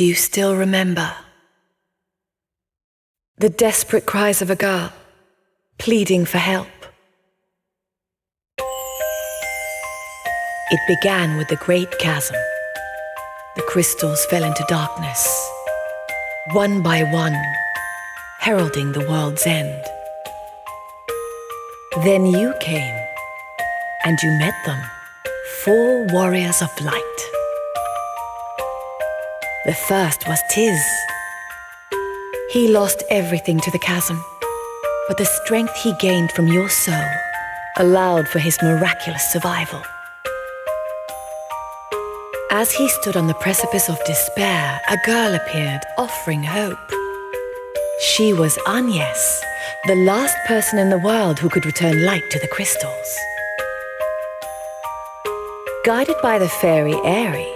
Do you still remember? The desperate cries of a girl, pleading for help. It began with the great chasm. The crystals fell into darkness, one by one, heralding the world's end. Then you came, and you met them, 4 warriors of light. The first was Tiz. He lost everything to the chasm, but the strength he gained from your soul allowed for his miraculous survival. As he stood on the precipice of despair, a girl appeared, offering hope. She was Agnes, the last person in the world who could return light to the crystals. Guided by the fairy Airy,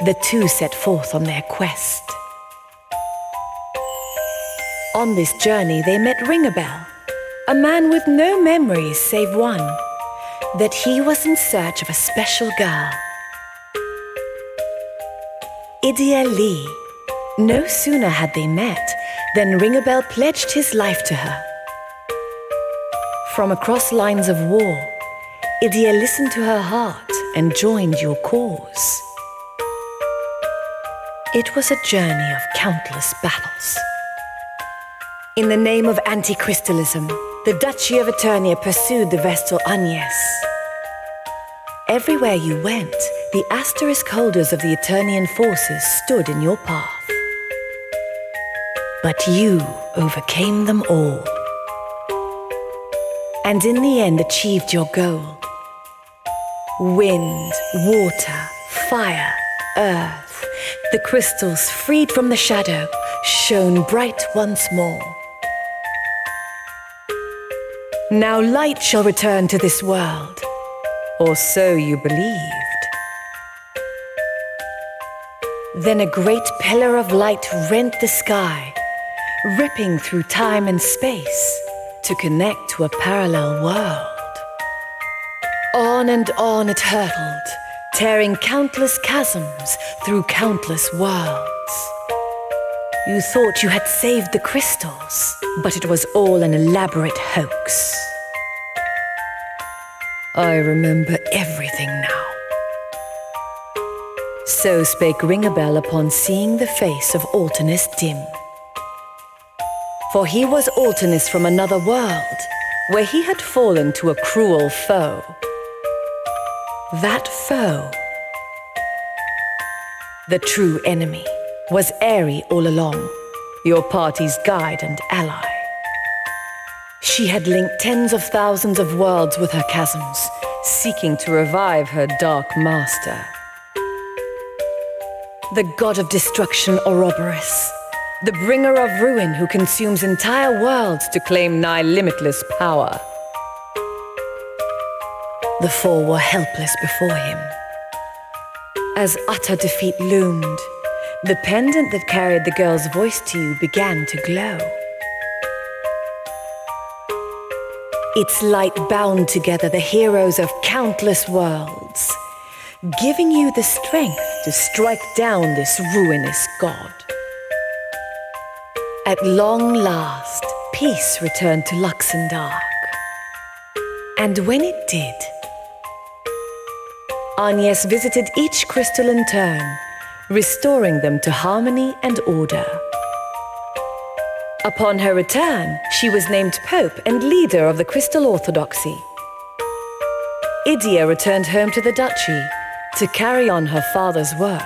the two set forth on their quest. On this journey, they met Ringabel, a man with no memories save one, that he was in search of a special girl. Idia Lee. No sooner had they met than Ringabel pledged his life to her. From across lines of war, Idia listened to her heart and joined your cause. It was a journey of countless battles. In the name of anti-crystalism, the Duchy of Eternia pursued the Vestal Agnes. Everywhere you went, the asterisk holders of the Eternian forces stood in your path. But you overcame them all. And in the end achieved your goal. Wind, water, fire, earth, the crystals freed from the shadow shone bright once more. Now light shall return to this world, or so you believed. Then a great pillar of light rent the sky, ripping through time and space to connect to a parallel world. On and on it hurtled, tearing countless chasms through countless worlds. You thought you had saved the crystals, but it was all an elaborate hoax. I remember everything now. So spake Ringabel upon seeing the face of Altinus dim. For he was Altinus from another world, where he had fallen to a cruel foe. That foe, the true enemy, was Airy all along, your party's guide and ally. She had linked tens of thousands of worlds with her chasms, seeking to revive her dark master. The god of destruction Ouroboros, the bringer of ruin who consumes entire worlds to claim nigh limitless power. The 4 were helpless before him. As utter defeat loomed, the pendant that carried the girl's voice to you began to glow. Its light bound together the heroes of countless worlds, giving you the strength to strike down this ruinous god. At long last, peace returned to Luxembourg. And when it did, Agnes visited each crystal in turn, restoring them to harmony and order. Upon her return, she was named Pope and leader of the Crystal Orthodoxy. Idia returned home to the Duchy to carry on her father's work.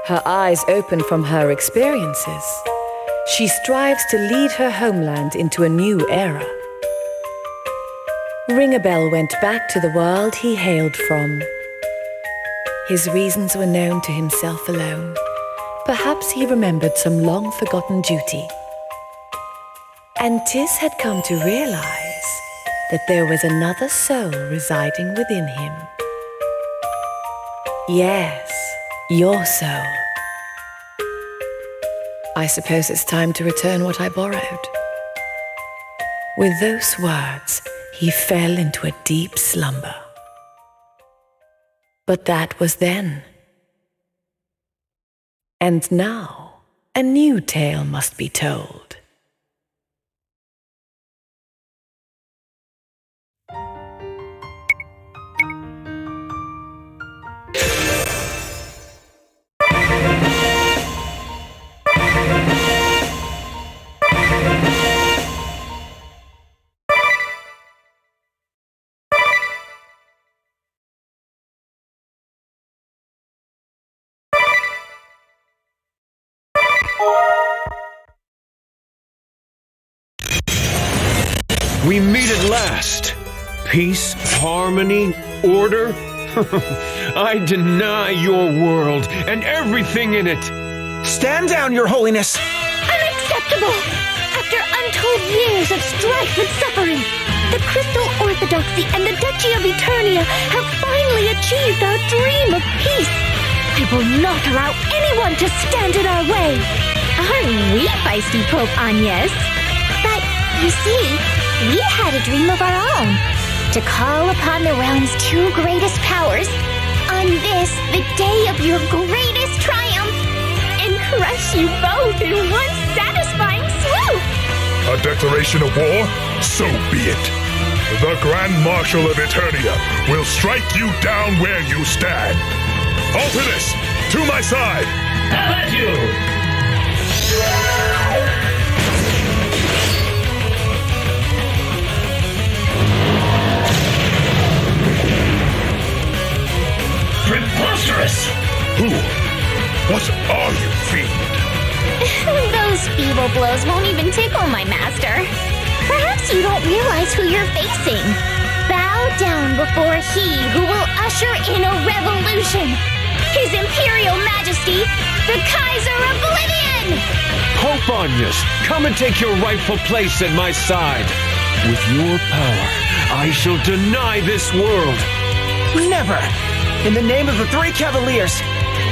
Her eyes open from her experiences, she strives to lead her homeland into a new era. Ringabel went back to the world he hailed from. His reasons were known to himself alone. Perhaps he remembered some long-forgotten duty. And Tiz had come to realize that there was another soul residing within him. Yes, your soul. I suppose it's time to return what I borrowed. With those words, he fell into a deep slumber. But that was then. And now, a new tale must be told. We meet at last. Peace, harmony, order. I deny your world and everything in it. Stand down, Your Holiness! Unacceptable! After untold years of strife and suffering, the Crystal Orthodoxy and the Duchy of Eternia have finally achieved our dream of peace. I will not allow anyone to stand in our way. Aren't we feisty, Pope Agnes? But, you see, we had a dream of our own. To call upon the realm's two greatest powers on this, the day of your greatest triumph, and crush you both in one satisfying swoop. A declaration of war? So be it. The Grand Marshal of Eternia will strike you down where you stand. Alternus, to my side! Have at you! Preposterous! Who? What are you, fiend? Those feeble blows won't even tickle my master. Perhaps you don't realize who you're facing. Bow down before he who will usher in a revolution. His Imperial Majesty, the Kaiser Oblivion! Pope Agnes, come and take your rightful place at my side. With your power, I shall deny this world. Never! In the name of the Three Cavaliers,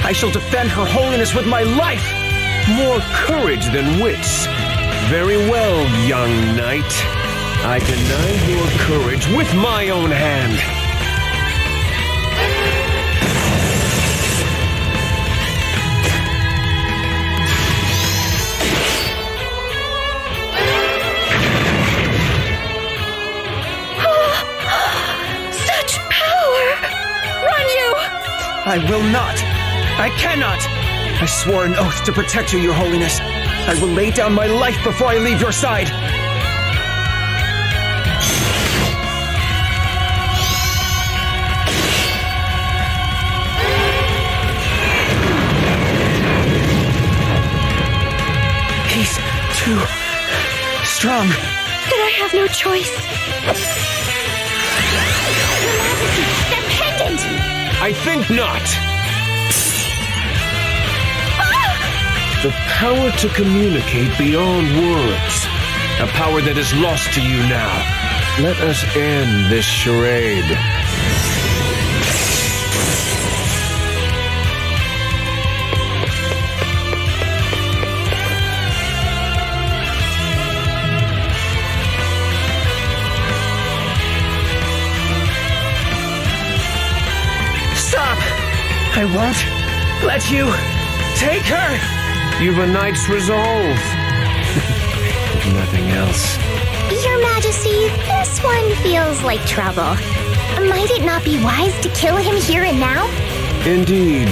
I shall defend Her Holiness with my life! More courage than wits. Very well, young knight. I deny your courage with my own hand. Such power! Run, you! I will not! I cannot! I swore an oath to protect you, Your Holiness. I will lay down my life before I leave your side. He's too strong. Then I have no choice. Your Majesty, that pendant! I think not. The power to communicate beyond words. A power that is lost to you now. Let us end this charade. Stop! I won't let you take her! You've a knight's resolve. If nothing else. Your Majesty, this one feels like trouble. Might it not be wise to kill him here and now? Indeed.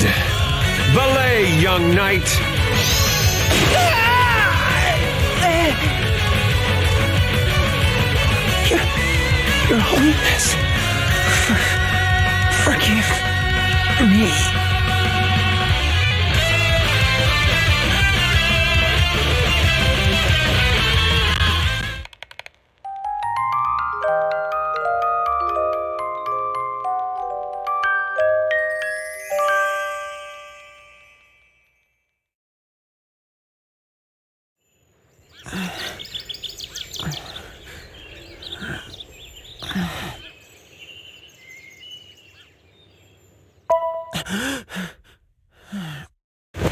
Valet, young knight. Your Holiness, forgive me.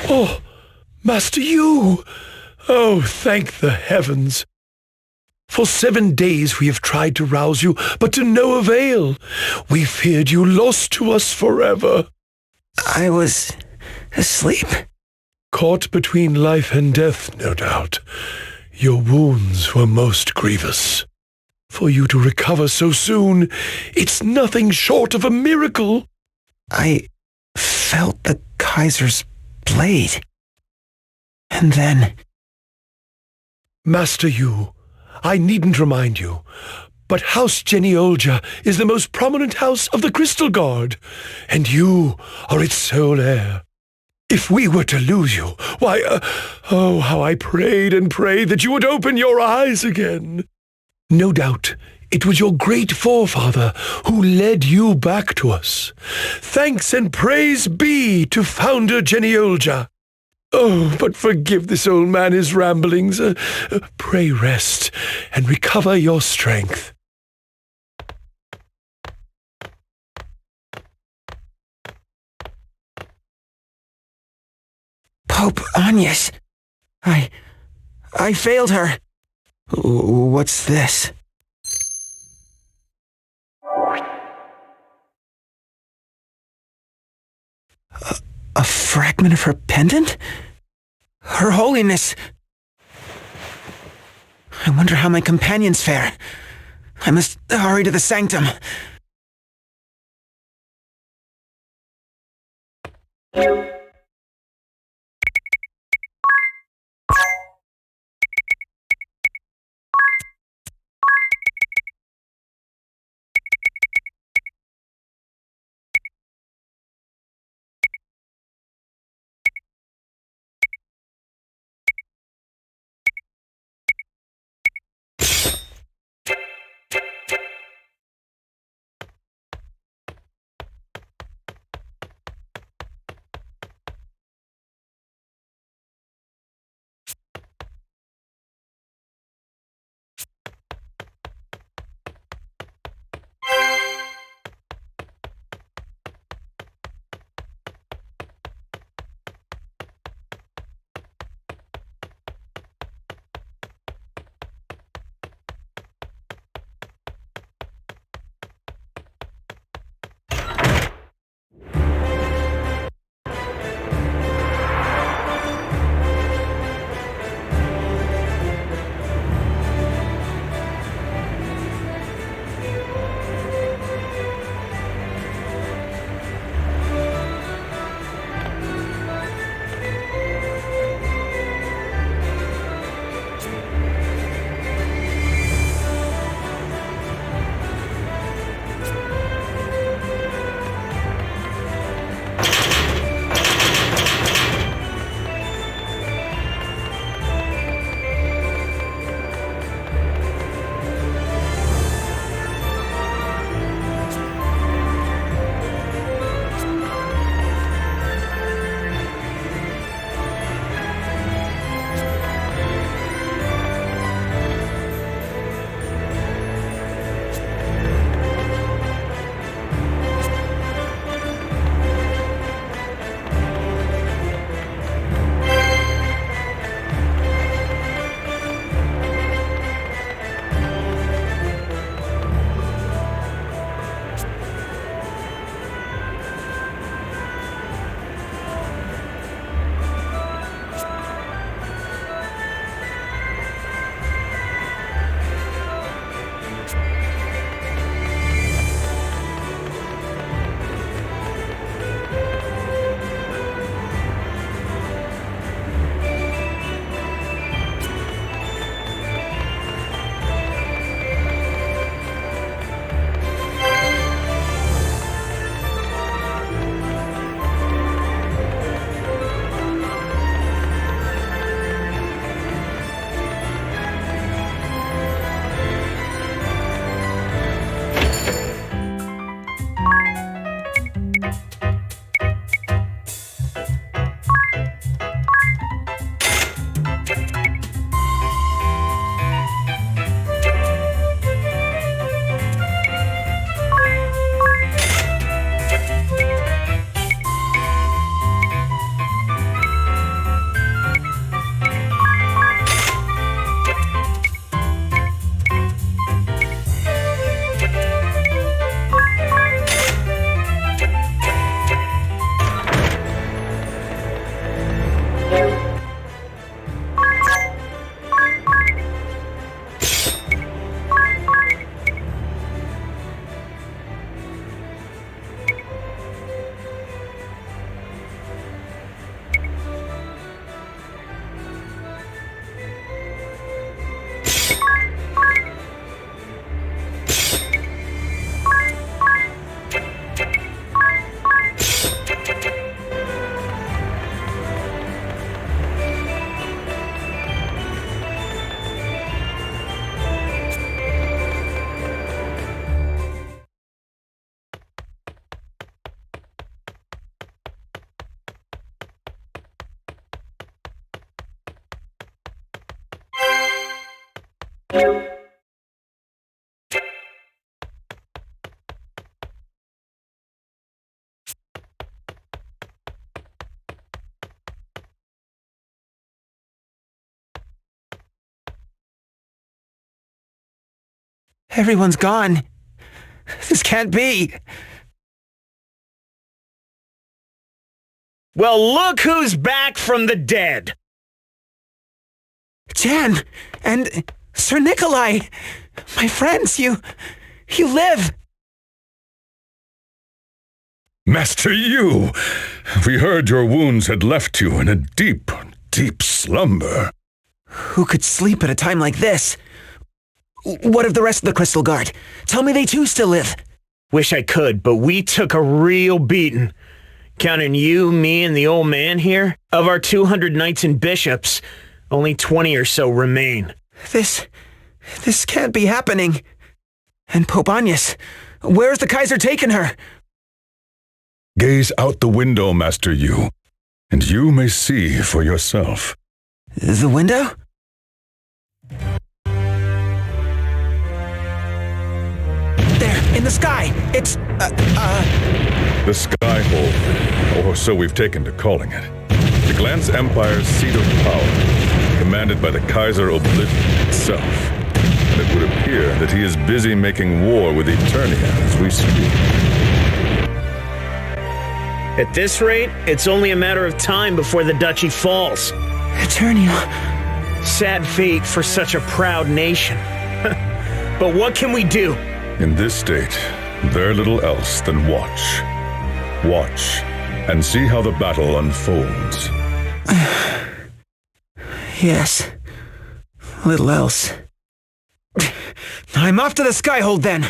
Oh, Master Yu! Oh, thank the heavens! For 7 days we have tried to rouse you, but to no avail. We feared you lost to us forever. I was asleep. Caught between life and death, no doubt. Your wounds were most grievous. For you to recover so soon, it's nothing short of a miracle. I felt the Kaiser's blade. And then... Master Yu, I needn't remind you, but House Genioja is the most prominent house of the Crystal Guard, and you are its sole heir. If we were to lose you, why, oh, how I prayed and prayed that you would open your eyes again. No doubt it was your great forefather who led you back to us. Thanks and praise be to Founder Geniolja. Oh, but forgive this old man his ramblings. Pray rest and recover your strength. Pope Agnes. I failed her. What's this? A fragment of her pendant? Her Holiness! I wonder how my companions fare. I must hurry to the sanctum. Everyone's gone. This can't be. Well, look who's back from the dead. Jan and Sir Nikolai, my friends, you live. Master Yu, we heard your wounds had left you in a deep, deep slumber. Who could sleep at a time like this? What of the rest of the Crystal Guard? Tell me they too still live. Wish I could, but we took a real beating. Counting you, me, and the old man here, of our 200 knights and bishops, only 20 or so remain. This can't be happening. And Pope Agnes, where's the Kaiser taken her? Gaze out the window, Master Yu, and you may see for yourself. The window? There, in the sky. It's, The Skyhold, or so we've taken to calling it. The Glance Empire's seat of power, commanded by the Kaiser Oblivion itself. And it would appear that he is busy making war with Eternia as we speak. At this rate, it's only a matter of time before the duchy falls. Eternia. Sad fate for such a proud nation. But what can we do? In this state, they're little else than watch. Watch, and see how the battle unfolds. Yes. Little else. I'm off to the Skyhold then.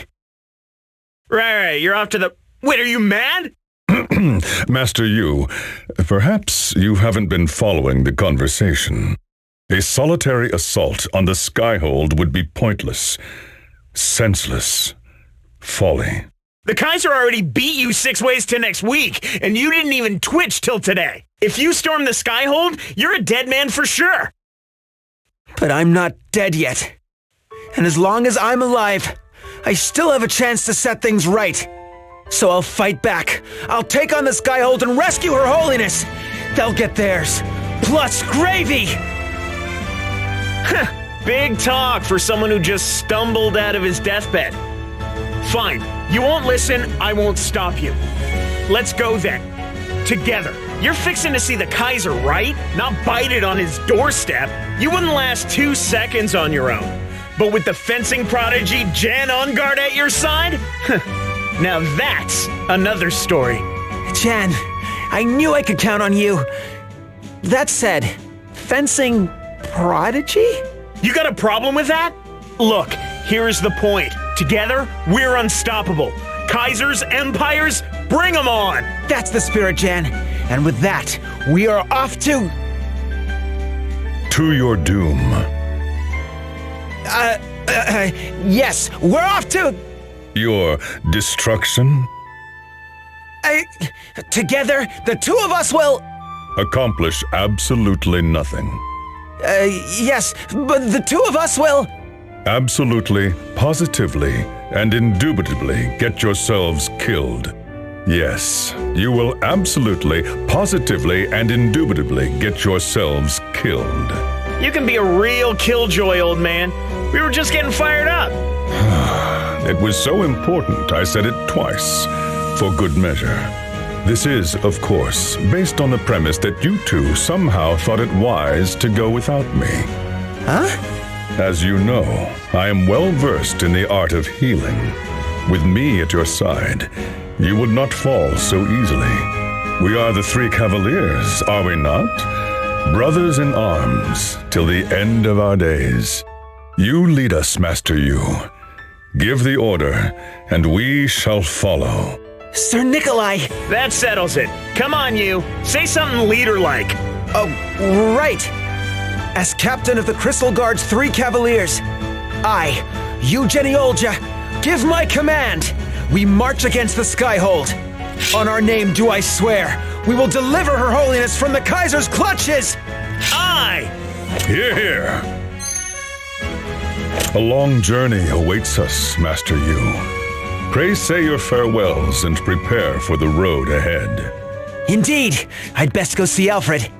Right, you're off to the... Wait, are you mad? Master Yu, perhaps you haven't been following the conversation. A solitary assault on the Skyhold would be pointless, senseless, folly. The Kaiser already beat you 6 ways to next week, and you didn't even twitch till today. If you storm the Skyhold, you're a dead man for sure. But I'm not dead yet. And as long as I'm alive, I still have a chance to set things right. So I'll fight back. I'll take on the Skyhold and rescue Her Holiness. They'll get theirs. Plus gravy! Big talk for someone who just stumbled out of his deathbed. Fine. You won't listen, I won't stop you. Let's go then. Together. You're fixing to see the Kaiser, right? Not bite it on his doorstep. You wouldn't last 2 seconds on your own. But with the fencing prodigy Jan Ungard at your side? Now that's another story. Jan, I knew I could count on you. That said, fencing prodigy? You got a problem with that? Look, here's the point. Together, we're unstoppable. Kaisers, empires, bring them on! That's the spirit, Jan. And with that, we are off to... To your doom. Yes, we're off to... Your destruction? Together, the two of us will... Accomplish absolutely nothing. Yes, but the two of us will... Absolutely, positively, and indubitably get yourselves killed. Yes, you will absolutely, positively, and indubitably get yourselves killed. You can be a real killjoy, old man. We were just getting fired up. It was so important I said it twice, for good measure. This is, of course, based on the premise that you two somehow thought it wise to go without me. Huh? As you know, I am well versed in the art of healing. With me at your side, you would not fall so easily. We are the three cavaliers, are we not? Brothers in arms, till the end of our days. You lead us, Master Yu. Give the order, and we shall follow. Sir Nikolai! That settles it. Come on, you. Say something leader-like. Oh, right! As captain of the Crystal Guard's 3 Cavaliers, I, Yu Geniolja, give my command! We march against the Skyhold. On our name do I swear, we will deliver Her Holiness from the Kaiser's clutches! Aye! Hear, hear! A long journey awaits us, Master Yu. Pray say your farewells and prepare for the road ahead. Indeed! I'd best go see Alfred.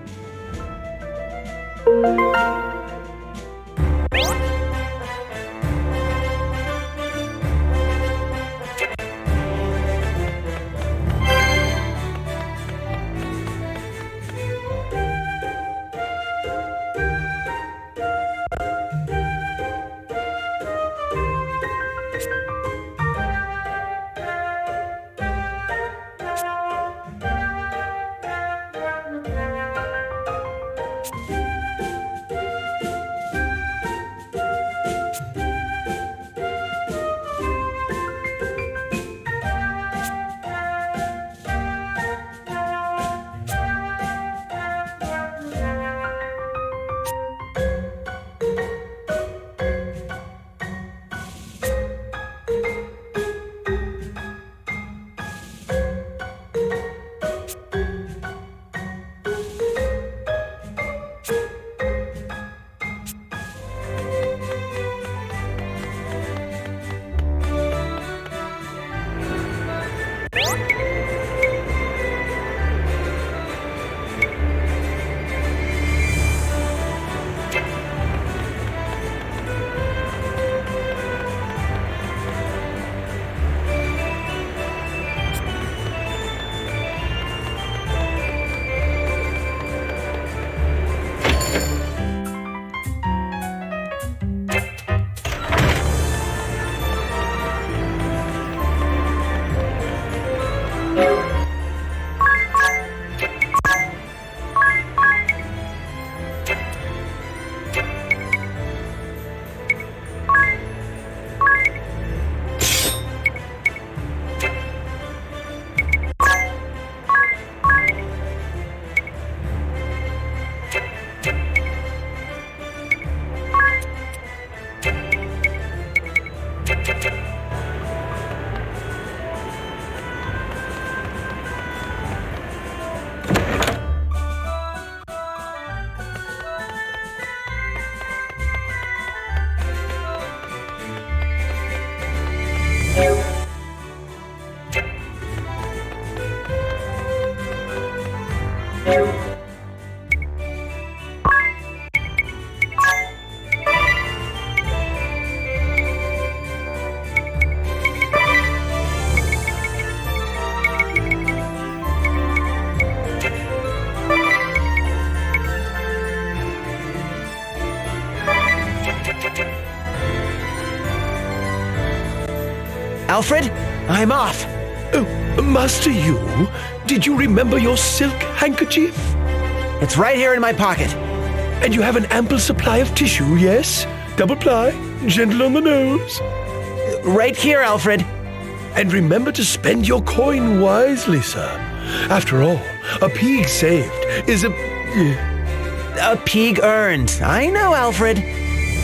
Alfred, I'm off. Oh, Master Yu, did you remember your silk handkerchief? It's right here in my pocket. And you have an ample supply of tissue, yes? Double ply, gentle on the nose. Right here, Alfred. And remember to spend your coin wisely, sir. After all, a pig saved is A pig earned. I know, Alfred.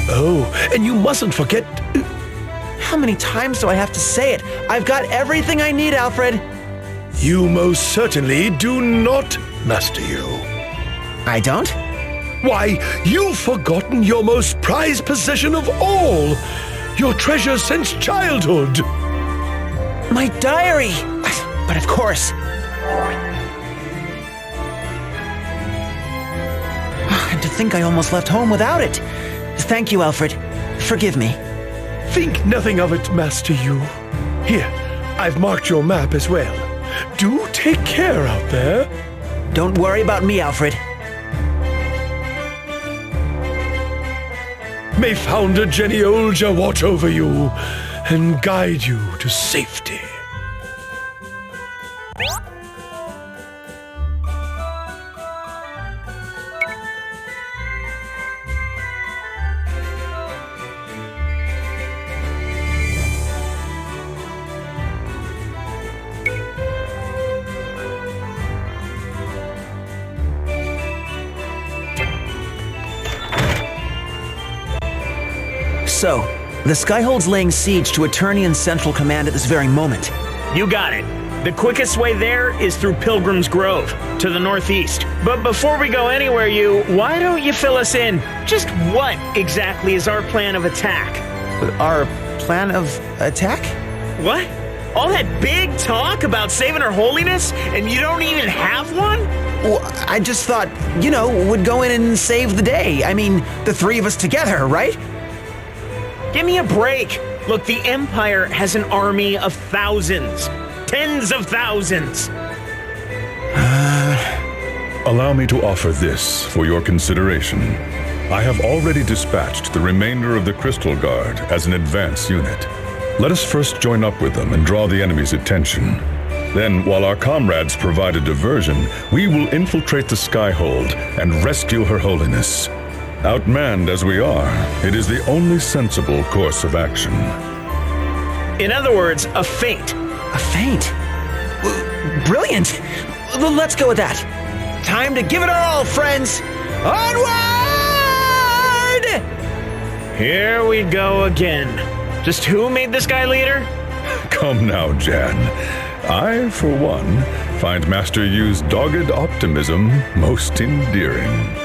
Oh, and you mustn't forget... How many times do I have to say it? I've got everything I need, Alfred. You most certainly do not, Master Yu. I don't? Why, you've forgotten your most prized possession of all. Your treasure since childhood. My diary! But of course. And to think I almost left home without it. Thank you, Alfred. Forgive me. Think nothing of it, Master Yu. Here, I've marked your map as well. do take care out there. Don't worry about me, Alfred. May Founder Jenny Olja watch over you and guide you to safety. So, the Skyhold's laying siege to Eternian Central Command at this very moment. You got it. The quickest way there is through Pilgrim's Grove, to the northeast. But before we go anywhere, why don't you fill us in? Just what exactly is our plan of attack? Our plan of attack? What? All that big talk about saving Her Holiness, and you don't even have one? Well, I just thought, would go in and save the day. I mean, the three of us together, right? Give me a break. Look, the Empire has an army of thousands. Tens of thousands. Allow me to offer this for your consideration. I have already dispatched the remainder of the Crystal Guard as an advance unit. Let us first join up with them and draw the enemy's attention. Then, while our comrades provide a diversion, we will infiltrate the Skyhold and rescue Her Holiness. Outmanned as we are, it is the only sensible course of action. In other words, a feint. A feint? Brilliant! Let's go with that. Time to give it our all, friends! Onward! Here we go again. Just who made this guy leader? Come now, Jan. I, for one, find Master Yu's dogged optimism most endearing.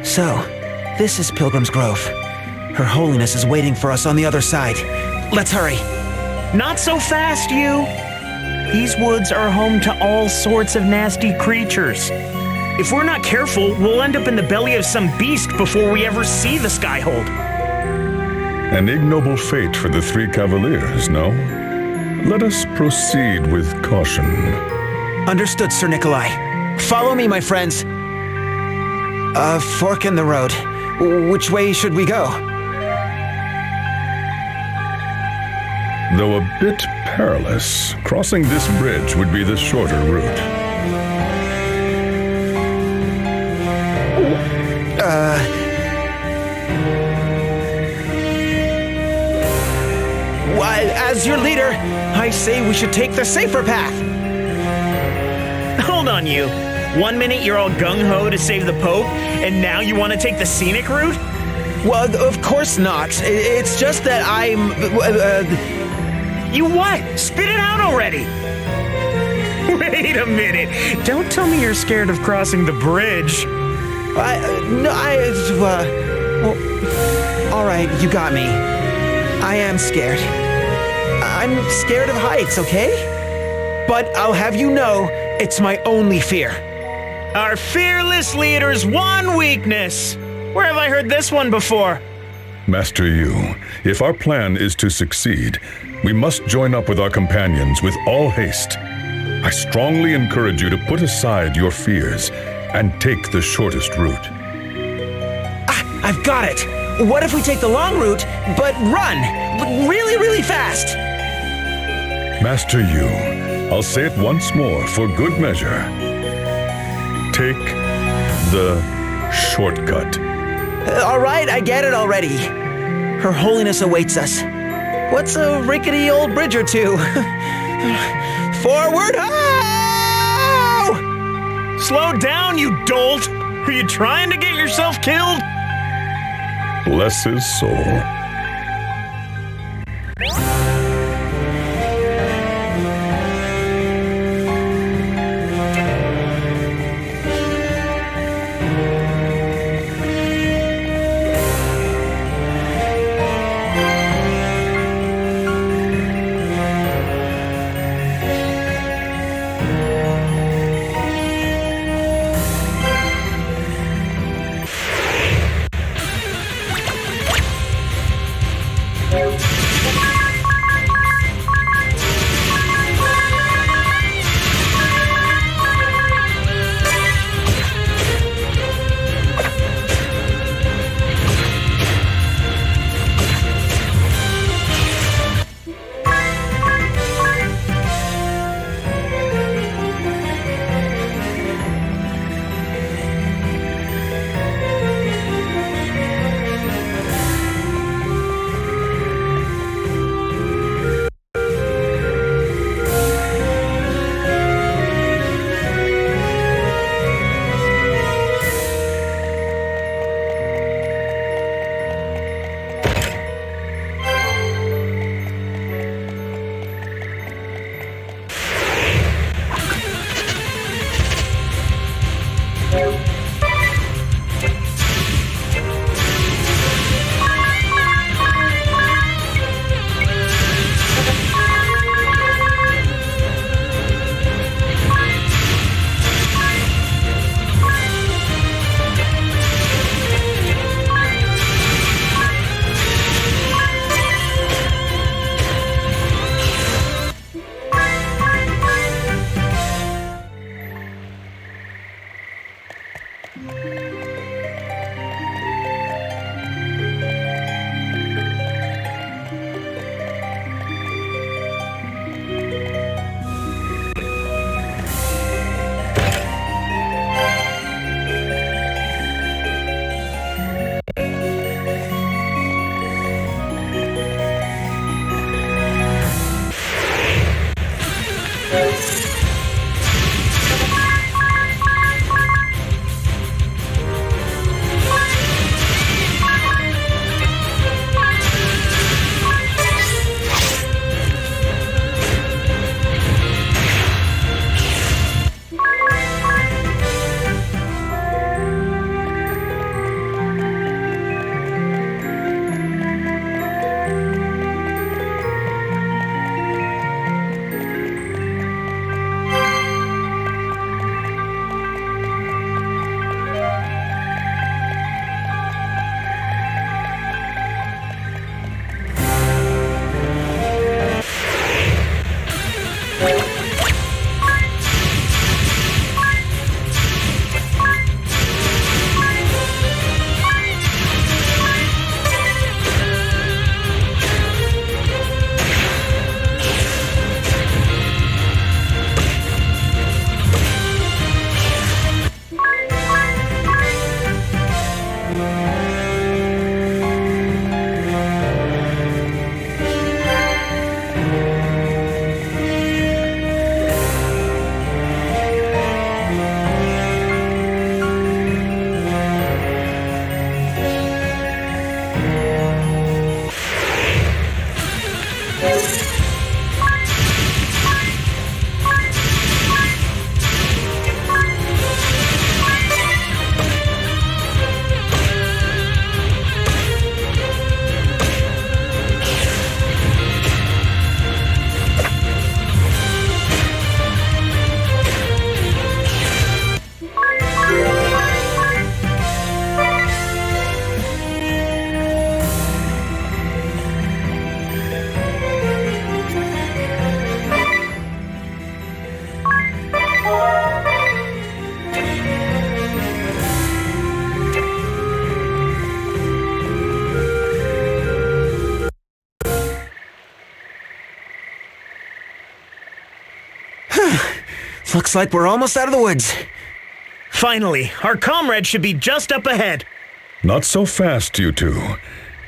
So, this is Pilgrim's Grove. Her Holiness is waiting for us on the other side. Let's hurry. Not so fast, you! These woods are home to all sorts of nasty creatures. If we're not careful, we'll end up in the belly of some beast before we ever see the Skyhold. An ignoble fate for the three cavaliers, no? Let us proceed with caution. Understood, Sir Nikolai. Follow me, my friends. A fork in the road. Which way should we go? Though a bit perilous, crossing this bridge would be the shorter route. Why, as your leader, I say we should take the safer path. Hold on, you. 1 minute you're all gung-ho to save the Pope, and now you want to take the scenic route? Well, of course not. It's just that I'm... You what? Spit it out already! Wait a minute. Don't tell me you're scared of crossing the bridge. All right, you got me. I am scared. I'm scared of heights, okay? But I'll have you know, it's my only fear. Our fearless leader's one weakness. Where have I heard this one before? Master Yu, if our plan is to succeed, we must join up with our companions with all haste. I strongly encourage you to put aside your fears and take the shortest route. I've got it. What if we take the long route, but run? Really, really fast? Master Yu, I'll say it once more for good measure. Take the shortcut. All right, I get it already. Her Holiness awaits us. What's a rickety old bridge or two? Forward, ho! Slow down, you dolt! Are you trying to get yourself killed? Bless his soul. Looks like we're almost out of the woods. Finally, our comrade should be just up ahead. Not so fast, you two.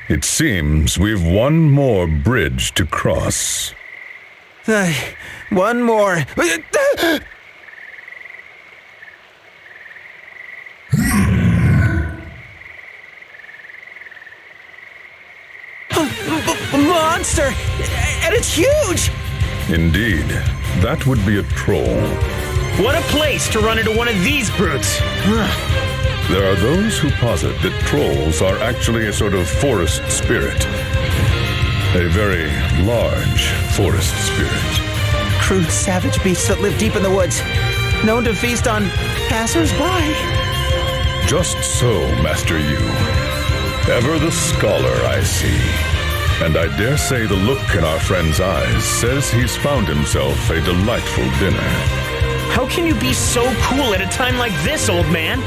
It seems we've one more bridge to cross. One more. Monster! And it's huge! Indeed, that would be a troll. What a place to run into one of these brutes. There are those who posit that trolls are actually a sort of forest spirit. A very large forest spirit. Crude, savage beasts that live deep in the woods, known to feast on passers-by. Just so, Master Yu. Ever the scholar, I see. And I dare say the look in our friend's eyes says he's found himself a delightful dinner. How can you be so cool at a time like this, old man?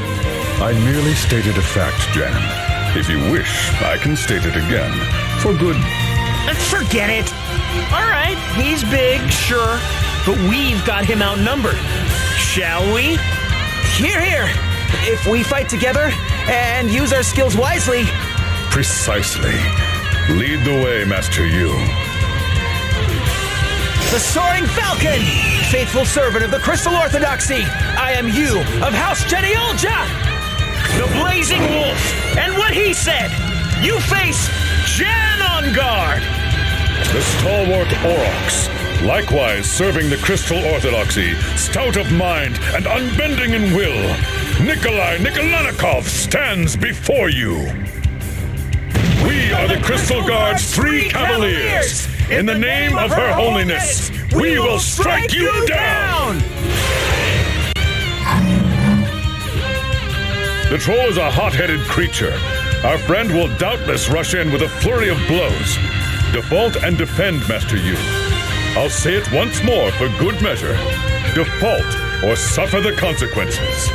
I merely stated a fact, Jan. If you wish, I can state it again. For good. Forget it. All right, he's big, sure. But we've got him outnumbered. Shall we? Here. If we fight together and use our skills wisely. Precisely. Lead the way, Master Yu. The Soaring Falcon! Faithful servant of the Crystal Orthodoxy, I am Yu of House Geniolja! The Blazing Wolf! And what he said! You face Jan on guard! The stalwart Aurochs, likewise serving the Crystal Orthodoxy, stout of mind and unbending in will, Nikolai Nikolanikov stands before you. We are the Crystal Guard's three cavaliers. In the name of Her Holiness, we will strike you down! The troll is a hot-headed creature. Our friend will doubtless rush in with a flurry of blows. Default and defend, Master Yu. I'll say it once more for good measure. Default or suffer the consequences.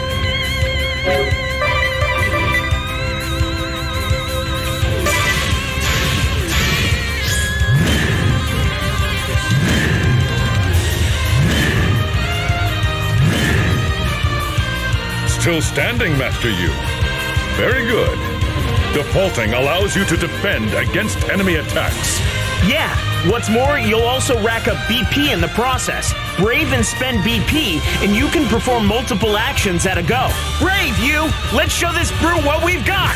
Still standing, Master Yu. Very good. Defaulting allows you to defend against enemy attacks. Yeah, what's more, you'll also rack up BP in the process. Brave and spend BP, and you can perform multiple actions at a go. Brave, you! Let's show this brute what we've got!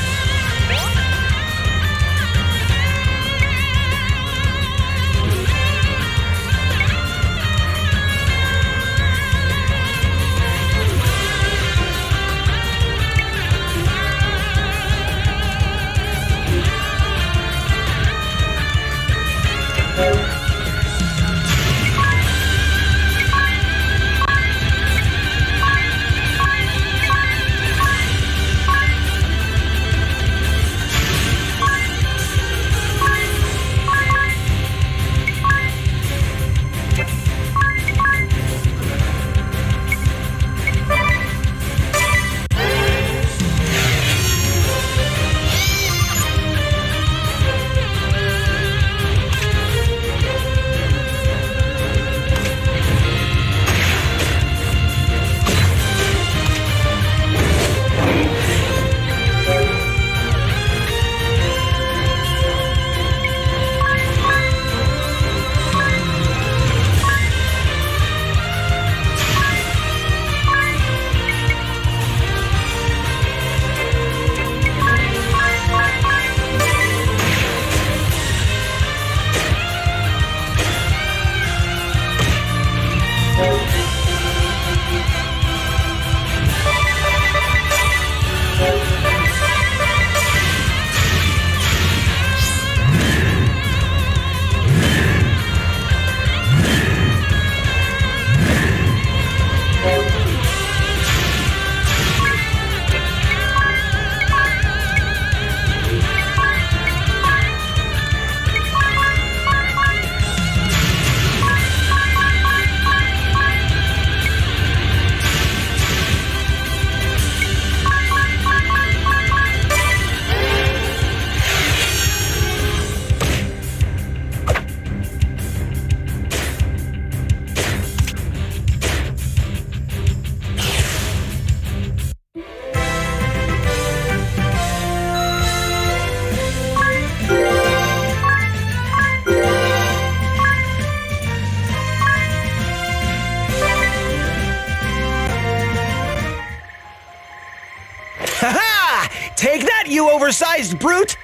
you oversized brute!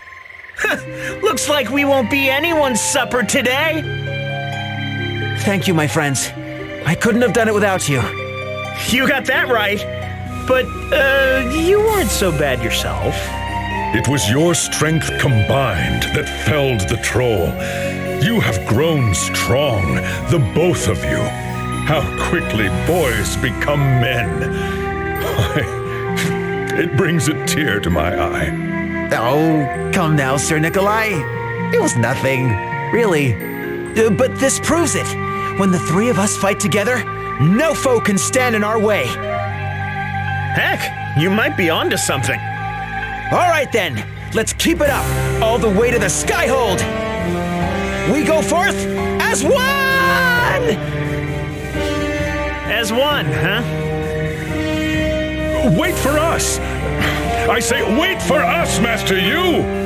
Looks like we won't be anyone's supper today. Thank you, my friends. I couldn't have done it without you. You got that right. But, you weren't so bad yourself. It was your strength combined that felled the troll. You have grown strong, the both of you. How quickly boys become men. Why, it brings a tear to my eye. Oh, come now, Sir Nikolai. It was nothing, really. But this proves it. When the three of us fight together, no foe can stand in our way. Heck, you might be onto something. All right then, let's keep it up, all the way to the Skyhold. We go forth as one! As one, huh? Wait for us! I say, wait for us, Master Yu!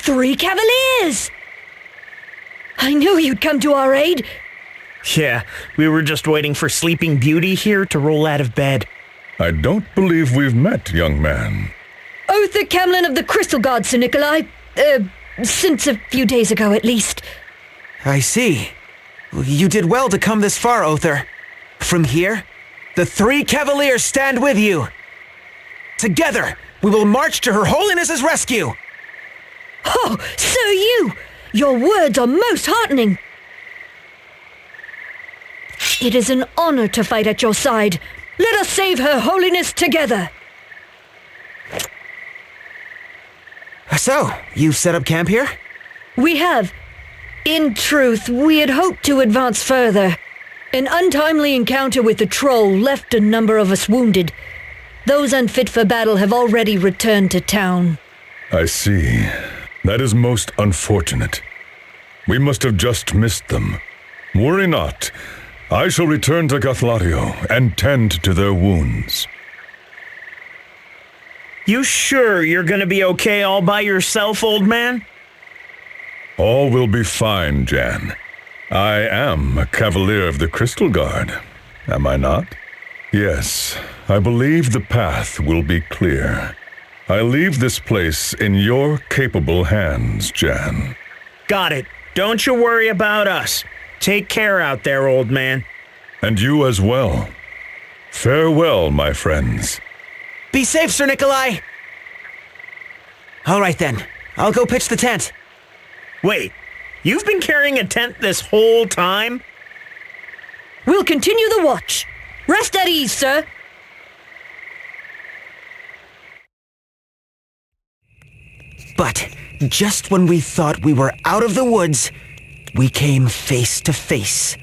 3 Cavaliers! I knew you'd come to our aid. Yeah, we were just waiting for Sleeping Beauty here to roll out of bed. I don't believe we've met, young man. Uther Camlin of the Crystal Guard, Sir Nikolai. Since a few days ago, at least. I see. You did well to come this far, Uther. From here, the 3 Cavaliers stand with you. Together, we will march to Her Holiness's rescue. Oh, so your words are most heartening. It is an honor to fight at your side. Let us save Her Holiness together. So, you've set up camp here? We have. In truth, we had hoped to advance further. An untimely encounter with the troll left a number of us wounded. Those unfit for battle have already returned to town. I see. That is most unfortunate. We must have just missed them. Worry not. I shall return to Gathlario and tend to their wounds. You sure you're gonna be okay all by yourself, old man? All will be fine, Jan. I am a Cavalier of the Crystal Guard, am I not? Yes, I believe the path will be clear. I leave this place in your capable hands, Jan. Got it. Don't you worry about us. Take care out there, old man. And you as well. Farewell, my friends. Be safe, Sir Nikolai! All right then, I'll go pitch the tent. Wait, you've been carrying a tent this whole time? We'll continue the watch. Rest at ease, sir. But just when we thought we were out of the woods, we came face to face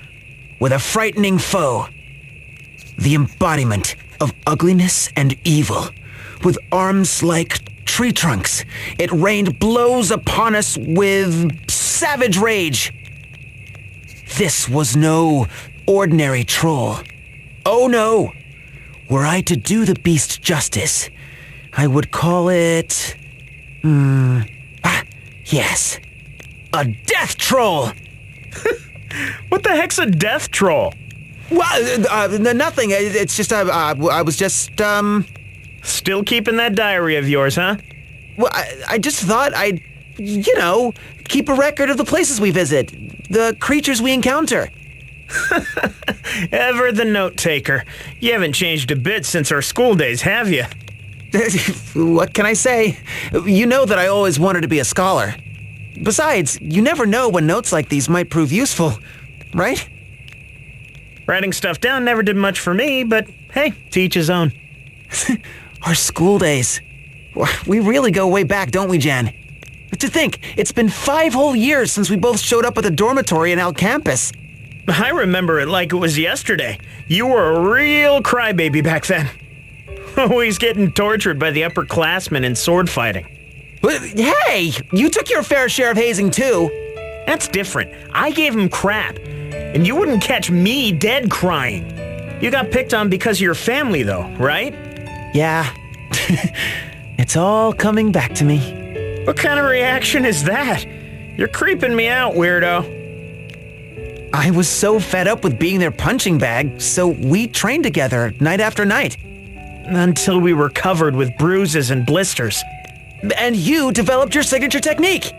with a frightening foe. The embodiment of ugliness and evil. With arms like tree trunks, it rained blows upon us with savage rage. This was no ordinary troll. Oh no! Were I to do the beast justice, I would call it... yes. A death troll! What the heck's a death troll? Well, nothing. It's just, I was just, Still keeping that diary of yours, huh? Well, I just thought I'd, keep a record of the places we visit, the creatures we encounter. Ever the note taker. You haven't changed a bit since our school days, have you? What can I say? You know that I always wanted to be a scholar. Besides, you never know when notes like these might prove useful, right? Writing stuff down never did much for me, but hey, to each his own. Our school days. We really go way back, don't we, Jan? To think, it's been 5 whole years since we both showed up at the dormitory in Al Campus. I remember it like it was yesterday. You were a real crybaby back then. Always getting tortured by the upperclassmen in sword fighting. Hey, you took your fair share of hazing too. That's different. I gave him crap. And you wouldn't catch me dead crying. You got picked on because of your family, though, right? Yeah. It's all coming back to me. What kind of reaction is that? You're creeping me out, weirdo. I was so fed up with being their punching bag, so we trained together night after night. Until we were covered with bruises and blisters. And you developed your signature technique,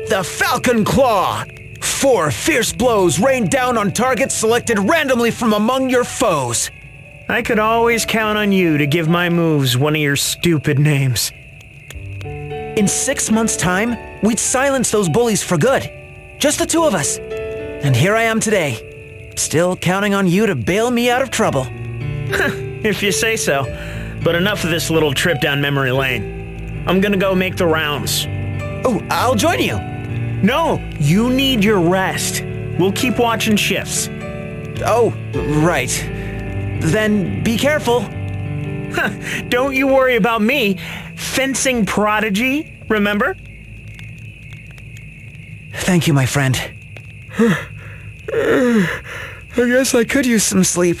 the Falcon Claw. 4 fierce blows rained down on targets selected randomly from among your foes. I could always count on you to give my moves one of your stupid names. In 6 months' time, we'd silence those bullies for good. Just the 2 of us. And here I am today, still counting on you to bail me out of trouble. If you say so. But enough of this little trip down memory lane. I'm gonna go make the rounds. Oh, I'll join you. No, you need your rest. We'll keep watching shifts. Oh, right. Then be careful. Don't you worry about me. Fencing prodigy, remember? Thank you, my friend. I guess I could use some sleep.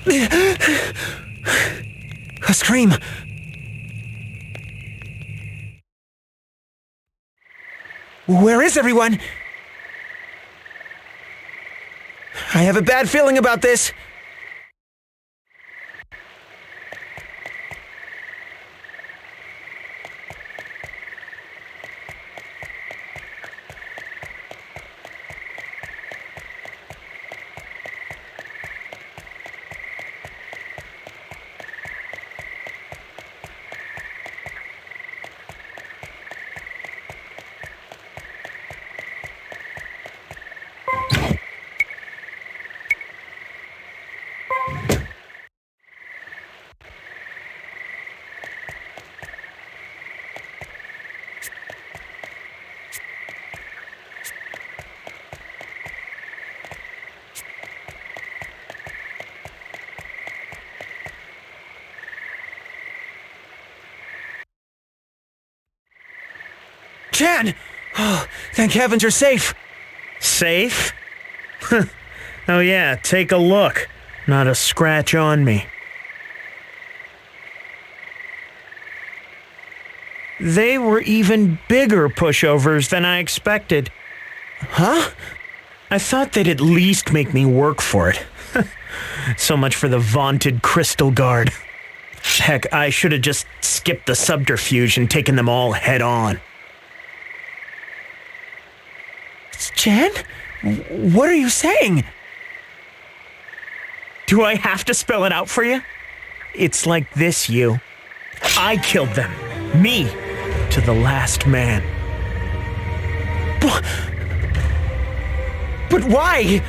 A scream. Where is everyone? I have a bad feeling about this. Jan! Oh, thank heavens you're safe. Safe? Oh yeah, take a look. Not a scratch on me. They were even bigger pushovers than I expected. Huh? I thought they'd at least make me work for it. So much for the vaunted Crystal Guard. Heck, I should have just skipped the subterfuge and taken them all head on. Jan? What are you saying? Do I have to spell it out for you? It's like this, you. I killed them. Me. To the last man. But why?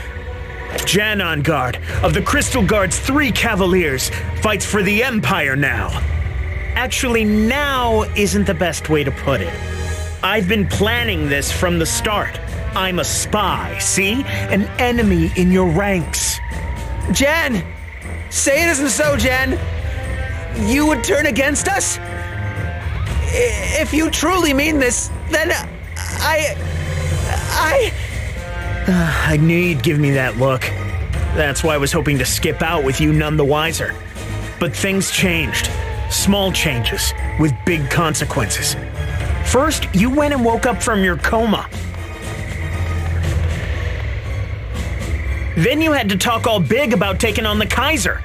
Jan on guard, of the Crystal Guard's 3 Cavaliers, fights for the Empire now. Actually, now isn't the best way to put it. I've been planning this from the start. I'm a spy, see? An enemy in your ranks. Jan! Say it isn't so, Jan! You would turn against us? If you truly mean this, then I knew you'd give me that look. That's why I was hoping to skip out with you none the wiser. But things changed. Small changes, with big consequences. First, you went and woke up from your coma. Then you had to talk all big about taking on the Kaiser.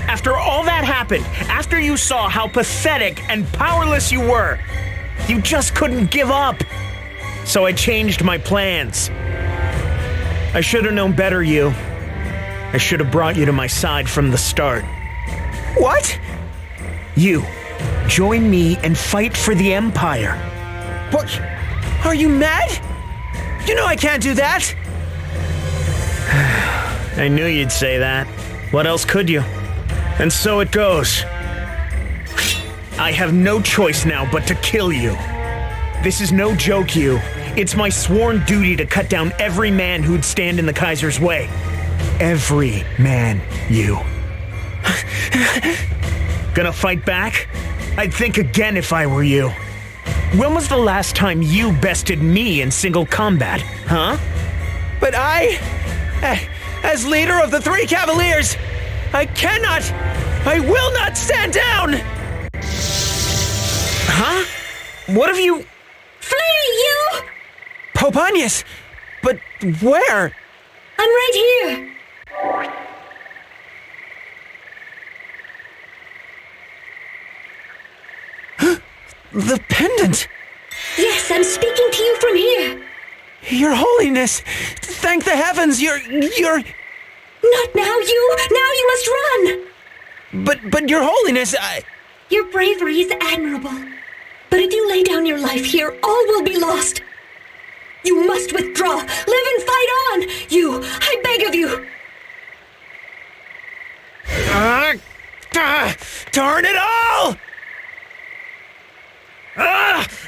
After all that happened, after you saw how pathetic and powerless you were, you just couldn't give up. So I changed my plans. I should have known better, you. I should have brought you to my side from the start. What? You. Join me and fight for the Empire. What? Are you mad? You know I can't do that! I knew you'd say that. What else could you? And so it goes. I have no choice now but to kill you. This is no joke, you. It's my sworn duty to cut down every man who'd stand in the Kaiser's way. Every man, you. Gonna fight back? I'd think again if I were you. When was the last time you bested me in single combat, huh? But as leader of the 3 Cavaliers, I will not stand down! Huh? What have you... Flee, you! Popanius! But where? I'm right here. The pendant! Yes, I'm speaking to you from here. Your Holiness! Thank the heavens, you're... Not now, you! Now you must run! But Your Holiness, Your bravery is admirable. But if you lay down your life here, all will be lost. You must withdraw. Live and fight on! You, I beg of you! Darn it all!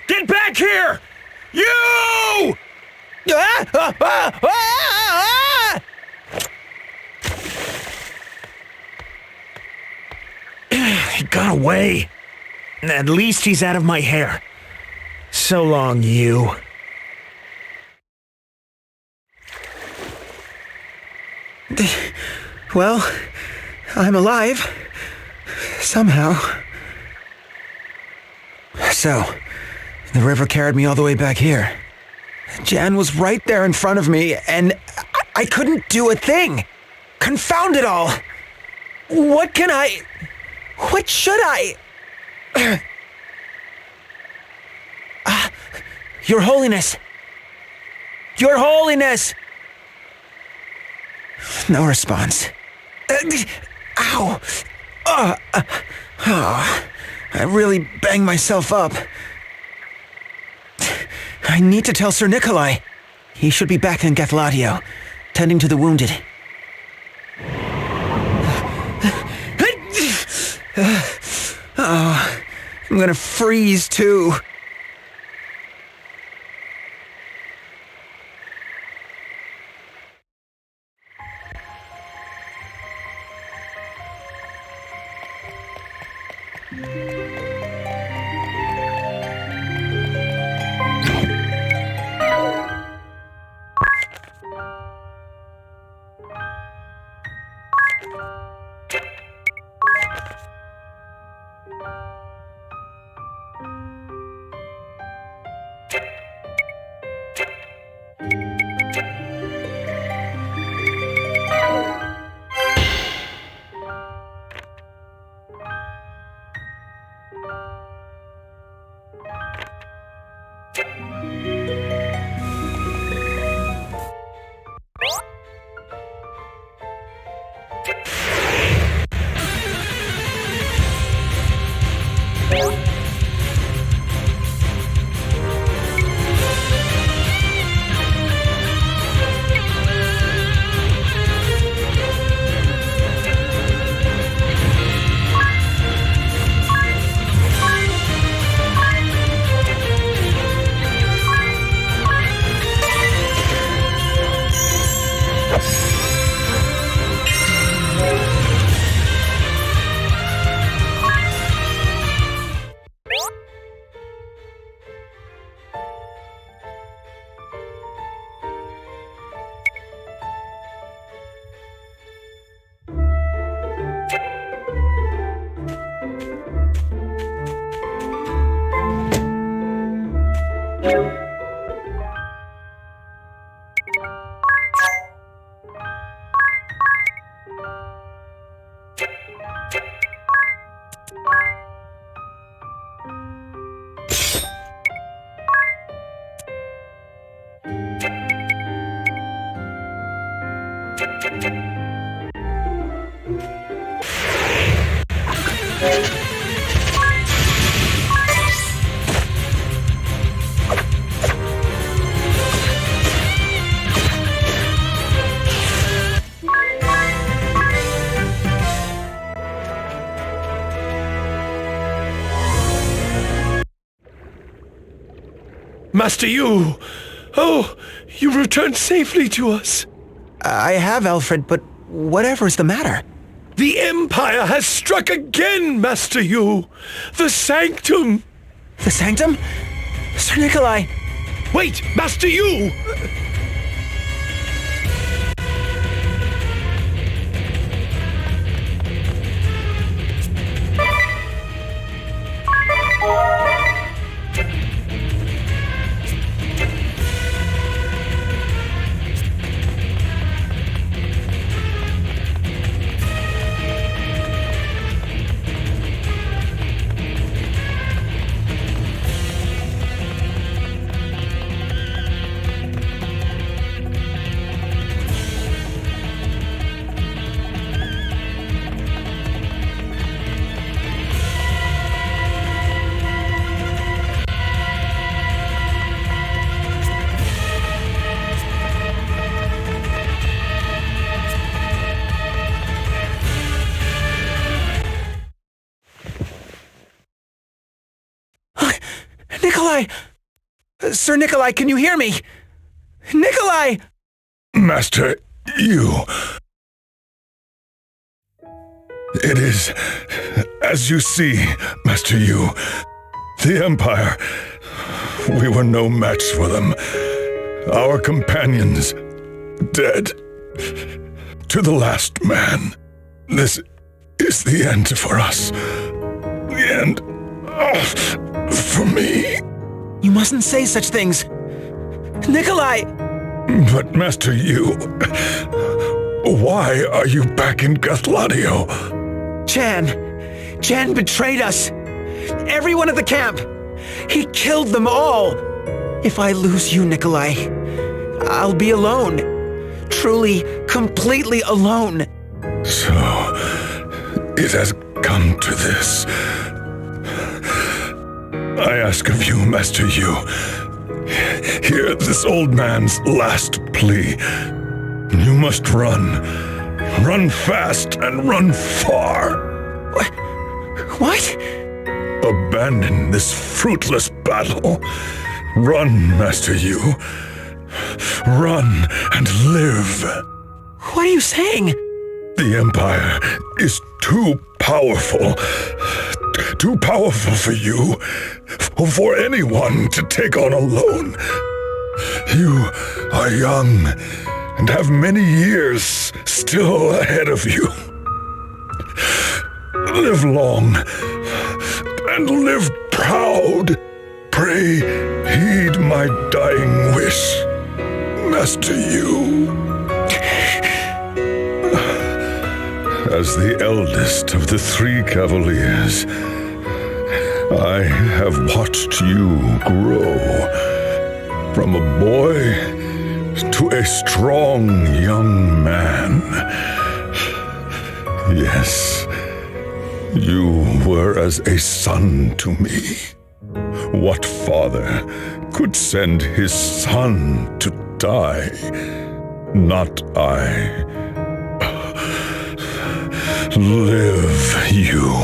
Get back here! You! He got away. At least he's out of my hair. So long, you. Well, I'm alive. Somehow. So, the river carried me all the way back here. Jan was right there in front of me, and I couldn't do a thing. Confound it all! What should I? Your Holiness! Your Holiness! No response. Ow! I really banged myself up. I need to tell Sir Nikolai. He should be back in Gathladio, tending to the wounded. Oh, I'm gonna freeze too. Master Yu! Oh, you returned safely to us. I have, Alfred, but whatever's the matter? The Empire has struck again, Master Yu! The Sanctum! The Sanctum? Sir Nikolai! Wait, Master Yu! Nikolai! Sir Nikolai, can you hear me? Nikolai! Master Yu. It is as you see, Master Yu. The Empire. We were no match for them. Our companions dead. to the last man. This is the end for us. The end for me. You mustn't say such things. Nikolai! But Master Yu, why are you back in Gathladio? Jan betrayed us. Everyone at the camp. He killed them all. If I lose you, Nikolai, I'll be alone. Truly, completely alone. So, it has come to this. I ask of you, Master Yu, hear this old man's last plea. You must run. Run fast and run far. What? Abandon this fruitless battle. Run, Master Yu. Run and live. What are you saying? The Empire is too powerful. Too powerful for you. For anyone to take on alone. You are young and have many years still ahead of you. Live long and live proud. Pray, heed my dying wish, Master Yu. As the eldest of the three Cavaliers, I have watched you grow from a boy to a strong young man. Yes, you were as a son to me. What father could send his son to die? Not I. Live you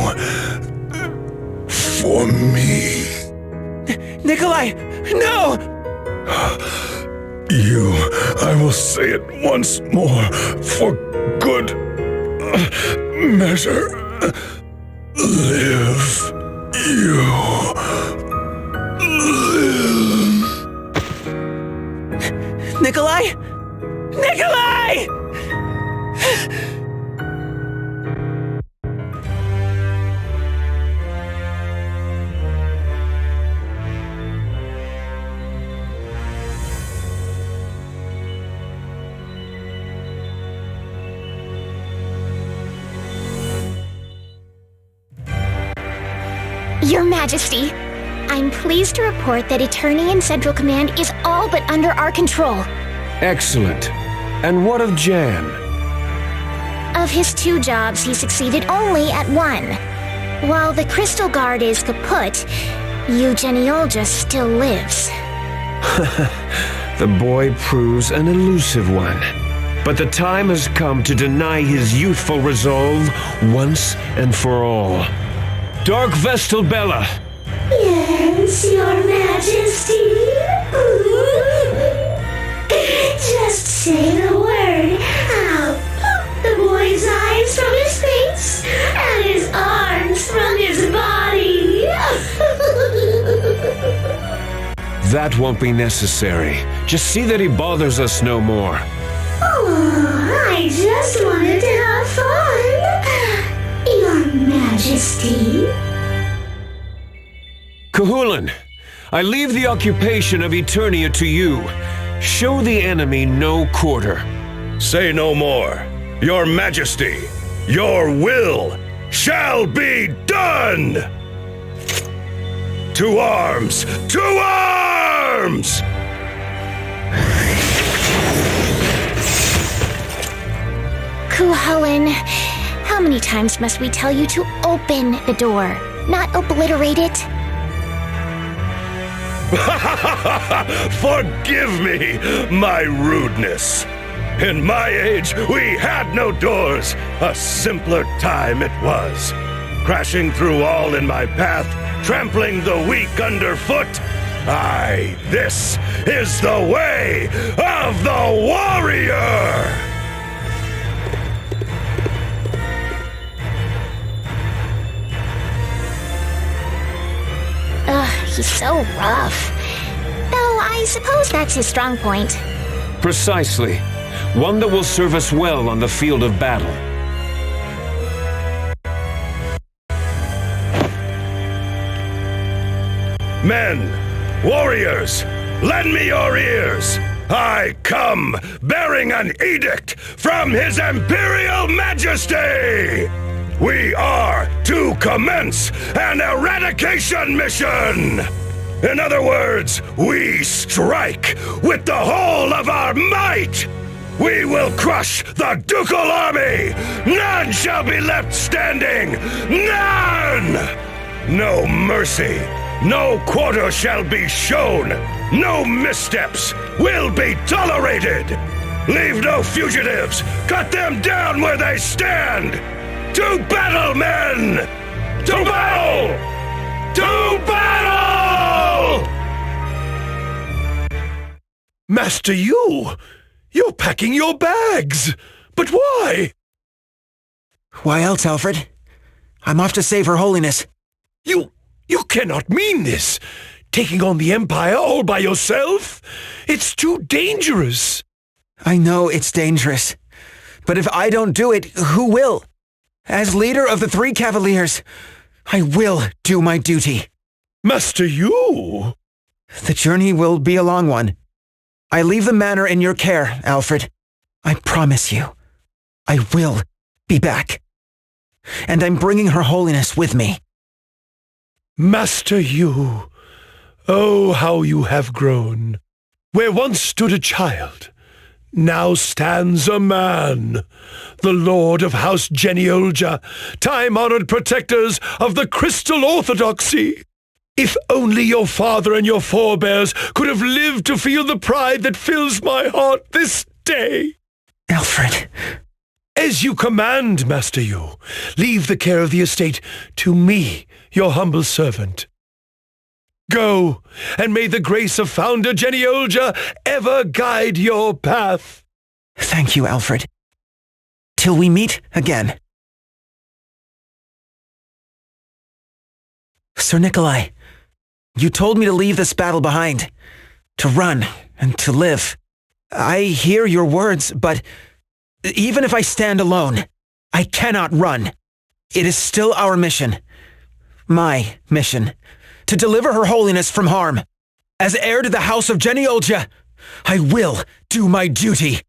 for me. Nikolai, no! You, I will say it once more for good measure. Live you. Live. Nikolai? Nikolai! Your Majesty, I'm pleased to report that Eternian Central Command is all but under our control. Excellent. And what of Jan? Of his 2 jobs, he succeeded only at 1. While the Crystal Guard is kaput, Eugeniolja still lives. The boy proves an elusive one. But the time has come to deny his youthful resolve once and for all. Dark Vestal Bella! Yes, Your Majesty. Just say the word. I'll pop the boy's eyes from his face and his arms from his body. That won't be necessary. Just see that he bothers us no more. Oh, I just wanted to have fun. Your Majesty. Cahulan, I leave the occupation of Eternia to you. Show the enemy no quarter. Say no more. Your Majesty, your will shall be done! To arms! To arms! Cuchulainn, how many times must we tell you to open the door, not obliterate it? Forgive me my rudeness. In my age, we had no doors. A simpler time it was. Crashing through all in my path, trampling the weak underfoot. Aye, this is the way of the warrior! He's so rough. Though I suppose that's his strong point. Precisely. one that will serve us well on the field of battle. Men, warriors, lend me your ears. I come bearing an edict from His Imperial Majesty. We are to commence an eradication mission. In other words, we strike with the whole of our might. We will crush the ducal army. None shall be left standing. None! No mercy. No quarter shall be shown. No missteps will be tolerated. Leave no fugitives. Cut them down where they stand. To battle, men! To battle! To battle! Master Yu, you're packing your bags. But why? Why else, Alfred? I'm off to save Her Holiness. You cannot mean this. Taking on the Empire all by yourself? It's too dangerous. I know it's dangerous. But if I don't do it, who will? As leader of the Three Cavaliers, I will do my duty. Master Yu! The journey will be a long one. I leave the manor in your care, Alfred. I promise you, I will be back. And I'm bringing Her Holiness with me. Master Yu, oh, how you have grown. Where once stood a child, now stands a man. The Lord of House Geniolja, time-honored protectors of the Crystal Orthodoxy. If only your father and your forebears could have lived to feel the pride that fills my heart this day. Alfred. As you command, Master Yu, leave the care of the estate to me, your humble servant. Go, and may the grace of Founder Geniolja ever guide your path. Thank you, Alfred. Till we meet again. Sir Nikolai, you told me to leave this battle behind, to run and to live. I hear your words, but even if I stand alone, I cannot run. It is still our mission, my mission, to deliver Her Holiness from harm. As heir to the House of Geniolja, I will do my duty.